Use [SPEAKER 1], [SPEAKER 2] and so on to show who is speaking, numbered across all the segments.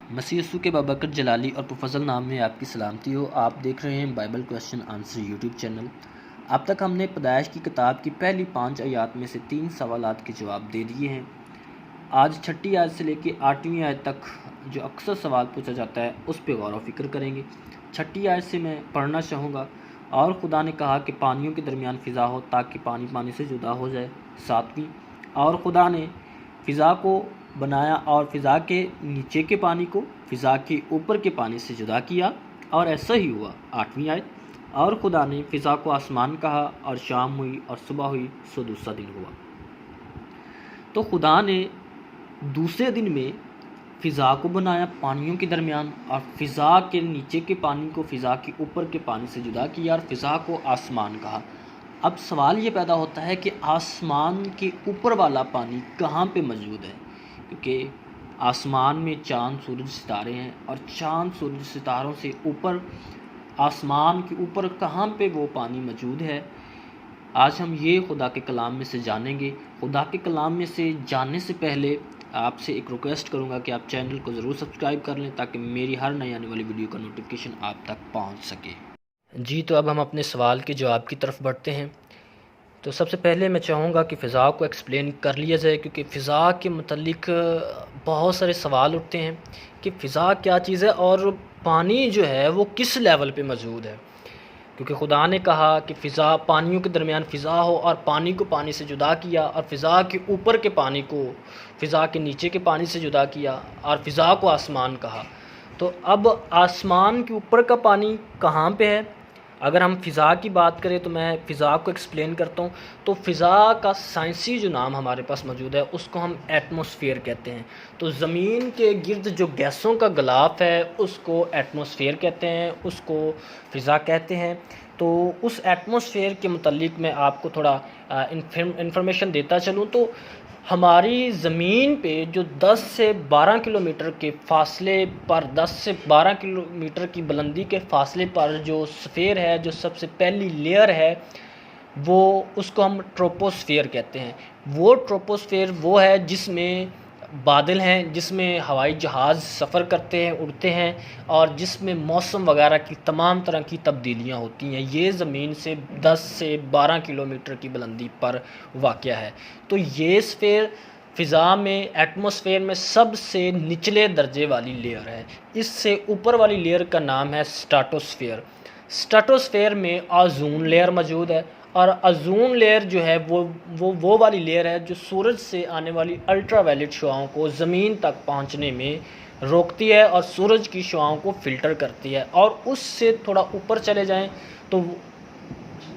[SPEAKER 1] मसीह यस्सु के बाबकर जलाली और प्रोफेसर नाम में आपकी सलामती हो। आप देख रहे हैं Bible question answer YouTube channel. अब तक हमने पैदाइश की किताब की पहली 5 आयत में से 3 सवालात के जवाब दे दिए हैं। आज 6ठी आयत से लेकर 8वीं आयत तक जो अक्सर सवाल पूछा जाता है उस पर गौर व फिक्र करेंगे। 6ठी आयत से मैं पढ़ना चाहूँगा। और खुदा ने कहा कि पानियों के दरमियान फ़िज़ा हो ताकि पानी पानी से जुदा हो जाए। 7वीं, और खुदा ने फ़िज़ा को बनाया और फ़िज़ा के नीचे के पानी को फ़िज़ा के ऊपर के पानी से जुदा किया और ऐसा ही हुआ। 8वीं आयत, और खुदा ने फ़िज़ा को आसमान कहा और शाम हुई और सुबह हुई सो दूसरा दिन हुआ। तो खुदा ने दूसरे दिन में फ़िज़ा को बनाया पानियों के दरमियान और फ़िज़ा के नीचे के पानी को फ़िज़ा के ऊपर के पानी से जुदा किया और फ़िज़ा को आसमान कहा। अब सवाल ये पैदा होता है कि आसमान के ऊपर वाला पानी कहाँ पे मौजूद है, क्योंकि आसमान में चाँद सूरज सितारे हैं और चाँद सूरज सितारों से ऊपर आसमान के ऊपर कहाँ पे वो पानी मौजूद है। आज हम ये खुदा के कलाम में से जानेंगे। खुदा के कलाम में से जानने से पहले आपसे एक रिक्वेस्ट करूंगा कि आप चैनल को ज़रूर सब्सक्राइब कर लें ताकि मेरी हर नई आने वाली वीडियो का नोटिफिकेशन आप तक पहुंच सके। जी, तो अब हम अपने सवाल के जवाब की तरफ बढ़ते हैं। तो सबसे पहले मैं चाहूँगा कि फ़िज़ा को एक्सप्लेन कर लिया जाए, क्योंकि फ़िज़ा के मतलब बहुत सारे सवाल उठते हैं कि फ़िज़ा क्या चीज़ है और पानी जो है वो किस लेवल पे मौजूद है। क्योंकि खुदा ने कहा कि फ़िज़ा पानियों के दरमियान फ़िज़ा हो और पानी को पानी से जुदा किया और फ़िज़ा के ऊपर के पानी को फ़िज़ा के नीचे के पानी से जुदा किया और फ़िज़ा को आसमान कहा। तो अब आसमान के ऊपर का पानी कहाँ पे है? अगर हम फ़िज़ा की बात करें तो मैं फ़िज़ा को एक्सप्लेन करता हूँ। तो फ़िज़ा का साइंसी जो नाम हमारे पास मौजूद है उसको हम एटमॉस्फेयर कहते हैं। तो ज़मीन के गिर्द जो गैसों का गिलाफ है उसको एटमॉस्फेयर कहते हैं, उसको फ़िज़ा कहते हैं। तो उस एटमॉस्फेयर के मुतालिक मैं आपको थोड़ा इंफॉर्मेशन देता चलूँ तो हमारी ज़मीन पे जो 10 से 12 किलोमीटर के फ़ासले पर 10 से 12 किलोमीटर की बुलंदी के फ़ासले पर जो स्फीयर है, जो सबसे पहली लेयर है, वो उसको हम ट्रोपोस्फियर कहते हैं। वो ट्रोपोस्फियर वो है जिसमें बादल हैं, जिसमें हवाई जहाज़ सफ़र करते हैं, उड़ते हैं और जिसमें मौसम वगैरह की तमाम तरह की तब्दीलियाँ होती हैं। ये ज़मीन से 10 से 12 किलोमीटर की बुलंदी पर वाक़या है। तो ये स्फीयर फ़िज़ा में एटमॉस्फेयर में सबसे निचले दर्जे वाली लेयर है। इससे ऊपर वाली लेयर का नाम है स्ट्रेटोस्फेयर। स्ट्रेटोस्फेयर में ओज़ोन लेयर मौजूद है और ओज़ोन लेयर जो है वो वाली लेयर है जो सूरज से आने वाली अल्ट्रावायलेट शुआओं को ज़मीन तक पहुंचने में रोकती है और सूरज की शुआओं को फ़िल्टर करती है। और उससे थोड़ा ऊपर चले जाएं तो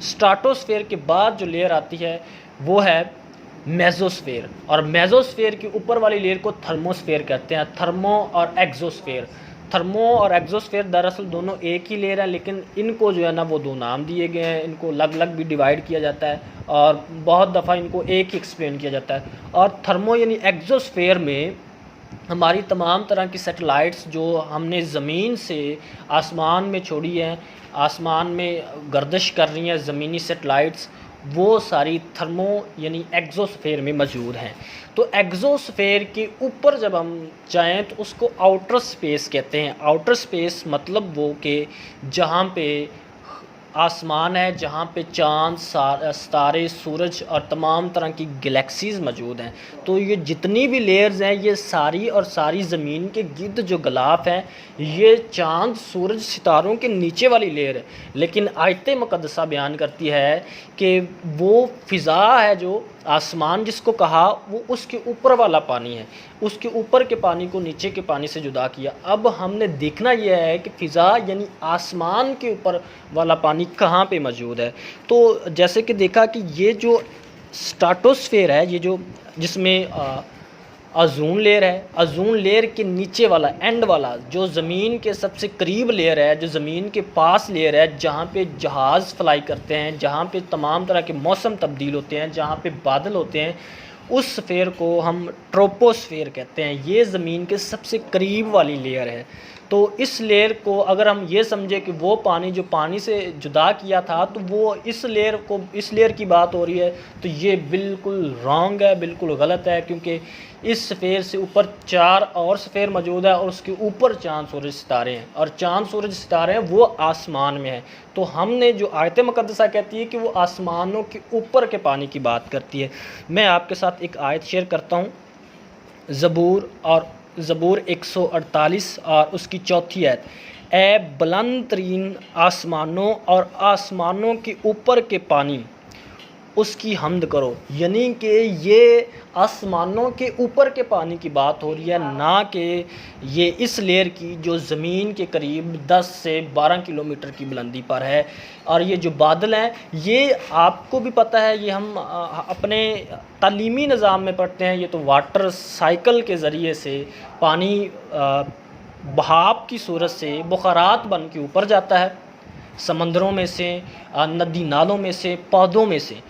[SPEAKER 1] स्ट्रेटोस्फेयर के बाद जो लेयर आती है वो है मेसोस्फेयर, और मेसोस्फेयर के ऊपर वाली लेयर को थर्मोस्फेयर कहते हैं। थर्मो और एक्सोस्फेयर, थर्मो और एक्सोस्फेयर दरअसल दोनों एक ही लेयर है, लेकिन इनको जो है ना वो दो नाम दिए गए हैं। इनको अलग अलग भी डिवाइड किया जाता है और बहुत दफ़ा इनको एक ही एक्सप्लेन किया जाता है। और थर्मो यानी एक्सोस्फेयर में हमारी तमाम तरह की सैटेलाइट्स जो हमने ज़मीन से आसमान में छोड़ी हैं, आसमान में गर्दिश कर रही हैं ज़मीनी सैटेलाइट्स, वो सारी थर्मो यानी एक्सोस्फेयर में मौजूद हैं। तो एक्सोस्फेयर के ऊपर जब हम जाएं तो उसको आउटर स्पेस कहते हैं। आउटर स्पेस मतलब वो कि जहाँ पे आसमान है, जहाँ पे चाँद, सितारे, सूरज और तमाम तरह की गैलेक्सीज़ मौजूद हैं। तो ये जितनी भी लेयर्स हैं ये सारी और सारी ज़मीन के गिर्द जो गिलाफ हैं ये चाँद, सूरज, सितारों के नीचे वाली लेयर है। लेकिन आयत मुक़द्दसा बयान करती है कि वो फ़िज़ा है जो आसमान जिसको कहा वो उसके ऊपर वाला पानी है, उसके ऊपर के पानी को नीचे के पानी से जुदा किया। अब हमने देखना यह है कि फ़िज़ा यानी आसमान के ऊपर वाला पानी कहाँ पे मौजूद है। तो जैसे कि देखा कि ये जो स्ट्रेटोस्फेयर है, ये जो जिसमें ओज़ोन लेयर है, ओज़ोन लेयर के नीचे वाला एंड वाला जो ज़मीन के सबसे करीब लेयर है, जो ज़मीन के पास लेयर है, जहाँ पे जहाज़ फ्लाई करते हैं, जहाँ पे तमाम तरह के मौसम तब्दील होते हैं, जहाँ पे बादल होते हैं, उस स्फीयर को हम ट्रोपोस्फेयर कहते हैं। ये ज़मीन के सबसे करीब वाली लेयर है। तो इस लेयर को अगर हम ये समझे कि वो पानी जो पानी से जुदा किया था तो वो इस लेयर की बात हो रही है, तो ये बिल्कुल रॉन्ग है, बिल्कुल गलत है, क्योंकि इस सफ़ेर से ऊपर 4 और सफ़ेर मौजूद है और उसके ऊपर चाँद सूरज सितारे हैं, और चाँद सूरज सितारे हैं वो आसमान में है। तो हमने जो आयत मुक़द्दसा कहती है कि वो आसमानों के ऊपर के पानी की बात करती है। मैं आपके साथ एक आयत शेयर करता हूँ, ज़बूर 148 और उसकी चौथी आयत। ए बुलंद तरीन आसमानों और आसमानों के ऊपर के पानी, उसकी हम्द करो। यानी कि ये आसमानों के ऊपर के पानी की बात हो रही है, ना कि ये इस लेयर की जो ज़मीन के करीब 10 से 12 किलोमीटर की बुलंदी पर है। और ये जो बादल हैं, ये आपको भी पता है, ये हम अपने तालीमी निज़ाम में पढ़ते हैं। ये तो वाटर साइकिल के ज़रिए से पानी बहाव की सूरत से बुखारात बन के ऊपर जाता है, समंदरों में से, नदी नालों में से, पौधों में से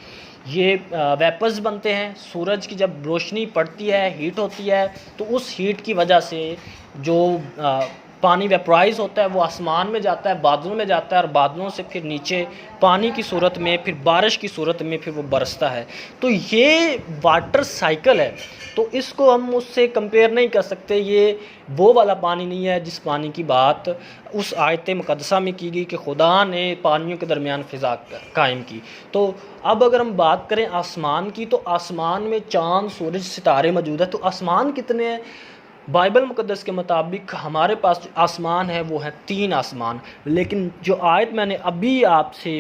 [SPEAKER 1] ये वेपर्स बनते हैं। सूरज की जब रोशनी पड़ती है, हीट होती है, तो उस हीट की वजह से जो पानी वेपराइज होता है वो आसमान में जाता है, बादलों में जाता है, और बादलों से फिर नीचे पानी की सूरत में, फिर बारिश की सूरत में फिर वो बरसता है। तो ये वाटर साइकिल है, तो इसको हम उससे कंपेयर नहीं कर सकते। ये वो वाला पानी नहीं है जिस पानी की बात उस आयत मुक़द्दसा में की गई कि खुदा ने पानियों के दरमियान फ़िज़ा कायम की। तो अब अगर हम बात करें आसमान की, तो आसमान में चाँद सूरज सितारे मौजूद है। तो आसमान कितने हैं? बाइबल मुक़द्दस के मुताबिक हमारे पास जो आसमान है वो है 3 आसमान। लेकिन जो आयत मैंने अभी आपसे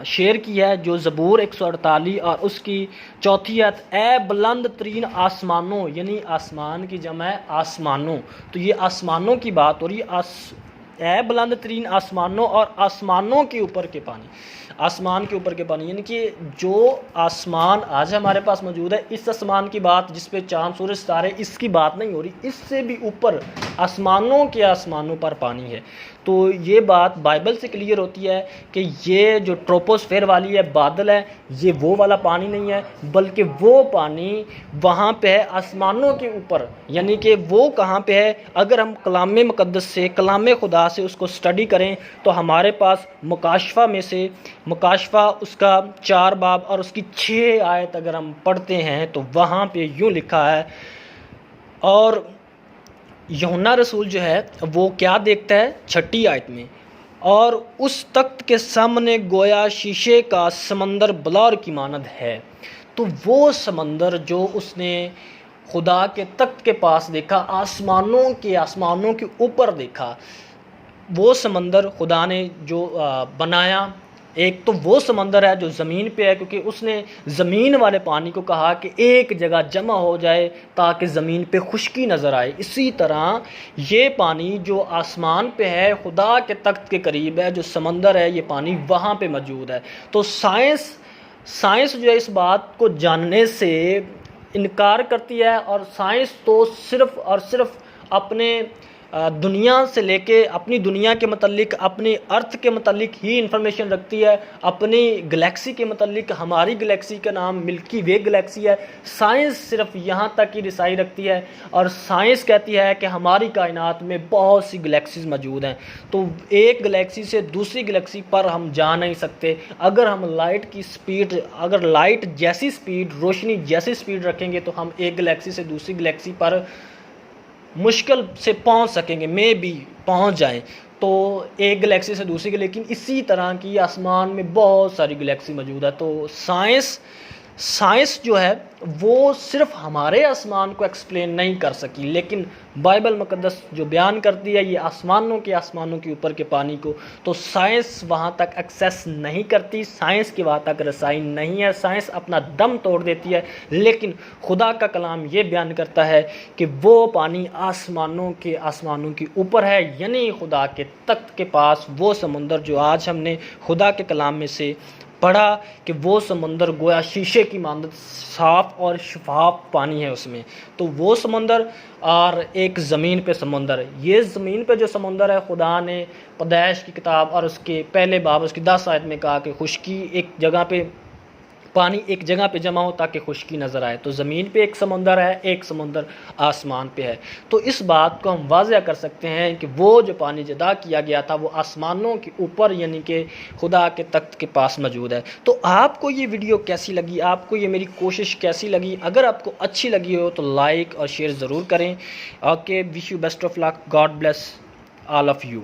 [SPEAKER 1] शेयर की है, जो ज़बूर 148 और उसकी चौथी आयत, ए बुलंद तरीन आसमानों, यानी आसमान की जमा है आसमानों, तो ये आसमानों की बात हो रही है। ए बुलंद तरीन आसमानों और आसमानों के ऊपर के पानी, आसमान के ऊपर के पानी, यानी कि जो आसमान आज हमारे पास मौजूद है, इस आसमान की बात जिस पे चाँद सूरज सितारे, इसकी बात नहीं हो रही। इससे भी ऊपर आसमानों के आसमानों पर पानी है। तो ये बात बाइबल से क्लियर होती है कि ये जो ट्रोपोस्फेयर वाली है बादल है, ये वो वाला पानी नहीं है, बल्कि वो पानी वहाँ पे है आसमानों के ऊपर। यानी कि वो कहाँ पे है? अगर हम कलाम मुक़द्दस से, कलाम खुदा से उसको स्टडी करें, तो हमारे पास मुकाशफा में से, मुकाशफा उसका 4 बाब और उसकी 6 आयत अगर हम पढ़ते हैं, तो वहाँ पे यूँ लिखा है, और यूहन्ना रसूल जो है वो क्या देखता है 6 आयत में, और उस तख्त के सामने गोया शीशे का समंदर बलौर की मानद है। तो वो समंदर जो उसने खुदा के तख्त के पास देखा, आसमानों के ऊपर देखा, वो समंदर खुदा ने जो बनाया, एक तो वो समंदर है जो ज़मीन पे है, क्योंकि उसने ज़मीन वाले पानी को कहा कि एक जगह जमा हो जाए ताकि ज़मीन पे खुश्की नज़र आए। इसी तरह ये पानी जो आसमान पे है, खुदा के तख्त के करीब है, जो समंदर है, ये पानी वहाँ पे मौजूद है। तो साइंस जो है इस बात को जानने से इनकार करती है, और साइंस तो सिर्फ़ और सिर्फ अपने दुनिया से लेके अपनी दुनिया के मतलब, अपनी अर्थ के मतलब ही इंफॉर्मेशन रखती है। अपनी गैलेक्सी के मतलब, हमारी गैलेक्सी का नाम मिल्की वे गैलेक्सी है। साइंस सिर्फ यहाँ तक ही रिसाई रखती है, और साइंस कहती है कि हमारी कायनात में बहुत सी गैलेक्सीज मौजूद हैं। तो एक गैलेक्सी से दूसरी गैलेक्सी पर हम जा नहीं सकते। अगर हम लाइट की स्पीड, अगर लाइट जैसी स्पीड, रोशनी जैसी स्पीड रखेंगे, तो हम एक गैलेक्सी से दूसरी गैलेक्सी पर मुश्किल से पहुंच सकेंगे, मे भी पहुंच जाएं, तो एक गैलेक्सी से दूसरी। लेकिन इसी तरह की आसमान में बहुत सारी गैलेक्सी मौजूद है। तो साइंस जो है वो सिर्फ हमारे आसमान को एक्सप्लेन नहीं कर सकी, लेकिन बाइबल मुक़द्दस जो बयान करती है ये आसमानों के ऊपर के पानी को, तो साइंस वहाँ तक एक्सेस नहीं करती, साइंस की वहाँ तक रसाई नहीं है, साइंस अपना दम तोड़ देती है। लेकिन खुदा का कलाम ये बयान करता है कि वो पानी आसमानों के ऊपर है, यानी खुदा के तख्त के पास वो समुंदर जो आज हमने खुदा के कलाम में से पढ़ा कि वो समंदर गोया शीशे की मानद साफ़ और शफाफ पानी है उसमें। तो वो समंदर और एक ज़मीन पे समंदर, ये ज़मीन पे जो समंदर है, खुदा ने पैदाइश की किताब और उसके पहले बाब उसकी 10 आयत में कहा कि खुश्की एक जगह पे पानी एक जगह पे जमा हो ताकि खुश्की नज़र आए। तो ज़मीन पे एक समुंदर है, एक समुंदर आसमान पे है। तो इस बात को हम वाज़ह कर सकते हैं कि वो जो पानी जदा किया गया था वो आसमानों के ऊपर यानी कि खुदा के तख्त के पास मौजूद है। तो आपको ये वीडियो कैसी लगी, आपको ये मेरी कोशिश कैसी लगी? अगर आपको अच्छी लगी हो तो लाइक और शेयर ज़रूर करें। Okay, wish you best of luck, God bless all of you.